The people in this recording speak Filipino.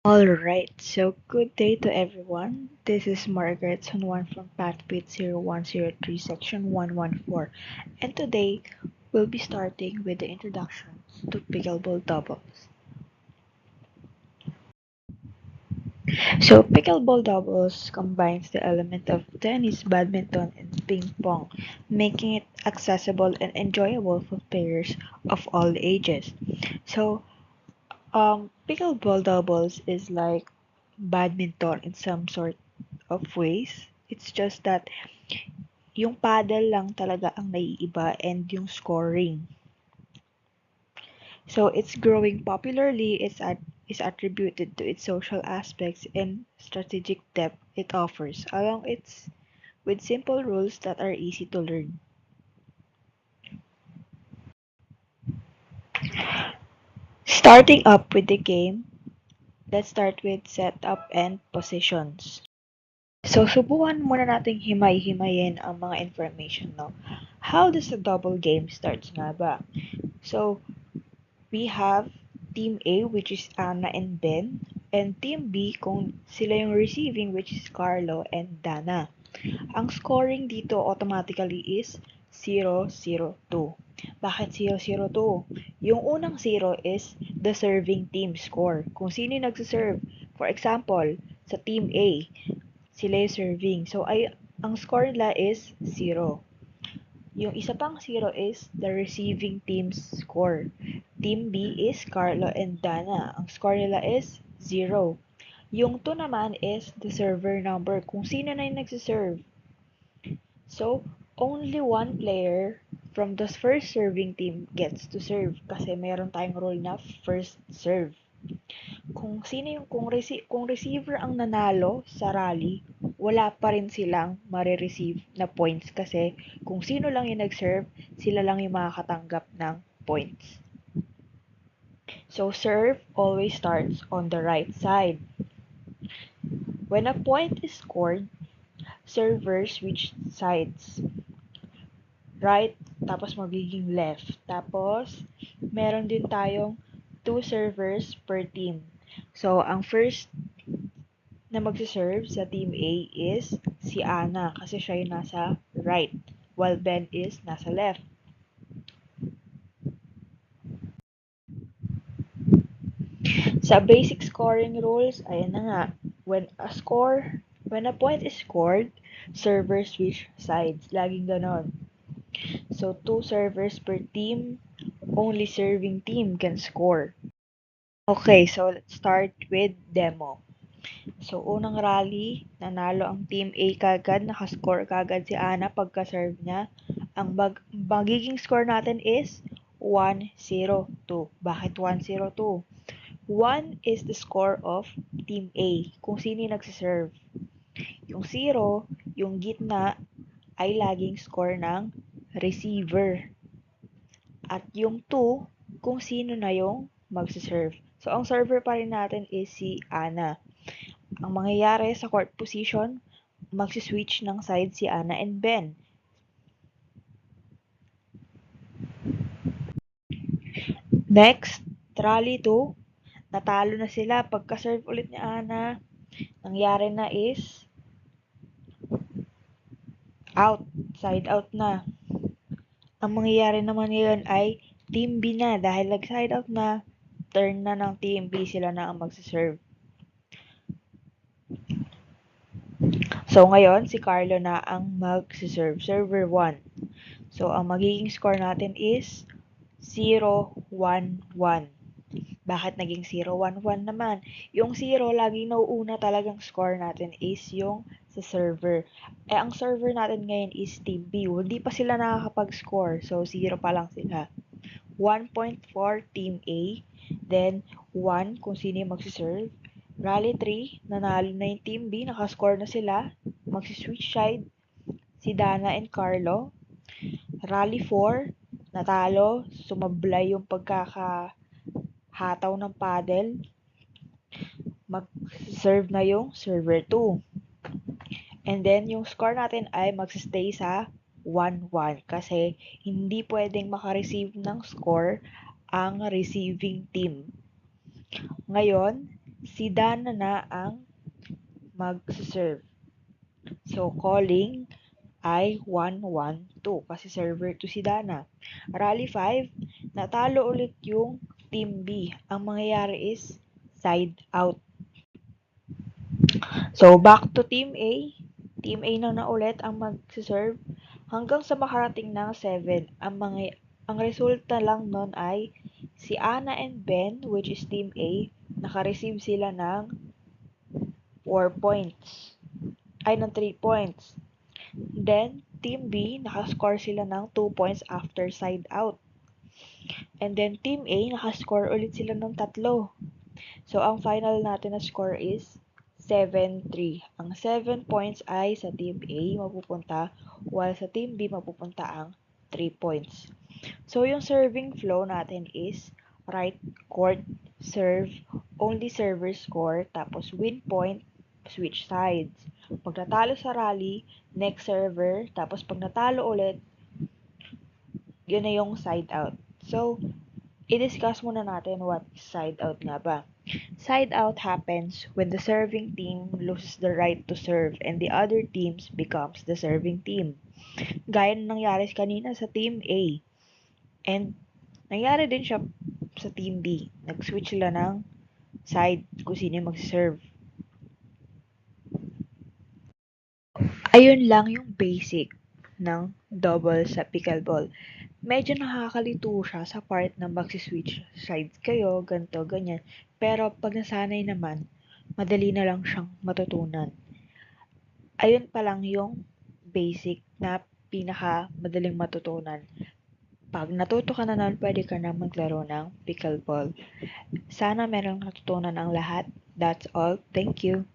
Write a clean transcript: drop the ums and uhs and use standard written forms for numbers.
Alright, so good day to everyone. This is Margaret Sunwan from Pathbit 0103 Section 114, and today we'll be starting with the introductions to pickleball doubles. So, pickleball doubles combines the element of tennis, badminton, and ping pong, making it accessible and enjoyable for players of all ages. So, pickleball doubles is like badminton in some sort of ways. It's just that yung paddle lang talaga ang naiiba and yung scoring. So it's growing popularly, is attributed to its social aspects and strategic depth it offers, along its with simple rules that are easy to learn. Starting up with the game, let's start with setup and positions. So, subukan muna nating himay-himayin ang mga information, no? How does the double game starts nga ba? So, we have Team A, which is Anna and Ben, and Team B kung sila yung receiving, which is Carlo and Dana. Ang scoring dito automatically is 0-0-2. Bakit 0-0-2? Yung unang 0 is the serving team score. Kung sino yung nagsiserve. For example, sa Team A, sila yung serving. So, ang score nila is 0. Yung isa pang 0 is the receiving team's score. Team B is Carlo and Dana. Ang score nila is 0. Yung 2 naman is the server number. Kung sino na yung nagsiserve. So, only one player from the first serving team gets to serve kasi meron tayong rule na first serve. Kung sino yung kung receiver ang nanalo sa rally, wala pa rin silang mare-receive na points kasi kung sino lang yung nag-serve, sila lang yung makakatanggap ng points. So serve always starts on the right side. When a point is scored, servers switch sides. Right, tapos magiging left. Tapos, meron din tayong 2 servers per team. So, ang first na magsiserve sa Team A is si Ana kasi siya yung nasa right while Ben is nasa left. Sa basic scoring rules, ayan na nga. When a point is scored, servers switch sides. Laging ganon. So, 2 servers per team, only serving team can score. Okay, so let's start with demo. So, unang rally, nanalo ang Team A kagad, nakascore kagad si Ana pagka-serve niya. Ang magiging score natin is 1-0-2. Bakit 1-0-2? 1 is the score of Team A, kung sino yung nagsiserve. Yung 0, yung gitna, ay laging score ng receiver. At yung 2, kung sino na yung magsiserve. So, ang server pa rin natin is si Ana. Ang mangyayari sa court position, magsi-switch ng side si Ana and Ben. Next, rally 2. Natalo na sila. Pagka-serve ulit ni Ana, nangyari na is out. Side out na. Ang mangyayari naman ngayon ay Team B na. Dahil nag-side out na, turn na ng Team B. Sila na ang magsiserve. So, ngayon, si Carlo na ang mag-serve. Server 1. So, ang magiging score natin is 0-1-1. Bakit naging 0-1-1 naman? Yung 0, laging nauuna talagang score natin is yung sa server. Eh, ang server natin ngayon is Team B. Hindi pa sila nakakapag-score. So, 0 pa lang sila. 1 point for Team A. Then, 1 kung sino yung magsiserve. Rally 3, nanalo na yung Team B. Nakascore na sila. Magsi-switch side si Dana and Carlo. Rally 4, natalo. Sumablay yung pagkakahataw ng paddle. Mag-serve na yung server 2. And then, yung score natin ay magsistay sa 1-1 kasi hindi pwedeng makareceive ng score ang receiving team. Ngayon, si Dana na ang mag-serve. So, calling ay 1-1-2 kasi server to si Dana. Rally 5, natalo ulit yung Team B. Ang mangyayari is side out. So, back to Team A. Team A na ulit ang mag-serve hanggang sa makarating ng 7. Ang resulta lang nun ay si Anna and Ben, which is Team A, naka-receive sila ng 4 points. Ay, ng 3 points. Then, Team B, nakascore sila ng 2 points after side out. And then, Team A, nakascore ulit sila ng 3. So, ang final natin na score is 7-3. Ang 7 points ay sa Team A mapupunta, while sa Team B mapupunta ang 3 points. So, yung serving flow natin is right court, serve, only server score, tapos win point, switch sides. Pag natalo sa rally, next server, tapos pag natalo ulit, yun na yung side out. So, i-discuss muna natin what side out nga ba. Side out happens when the serving team loses the right to serve and the other teams becomes the serving team. Gaya ng nangyari kanina sa Team A. And nangyari din siya sa Team B. Nag-switch sila ng side kung sino yung mag-serve. Ayun lang yung basic ng double sa pickleball. Medyo nakakalito siya sa part na magsi-switch sides kayo, ganto, ganyan. Pero pag nasanay naman, madali na lang siyang matutunan. Ayun pa lang yung basic na pinaka madaling matutunan. Pag natuto ka na nun, pwede ka na maglaro ng pickleball. Sana merong natutunan ang lahat. That's all. Thank you.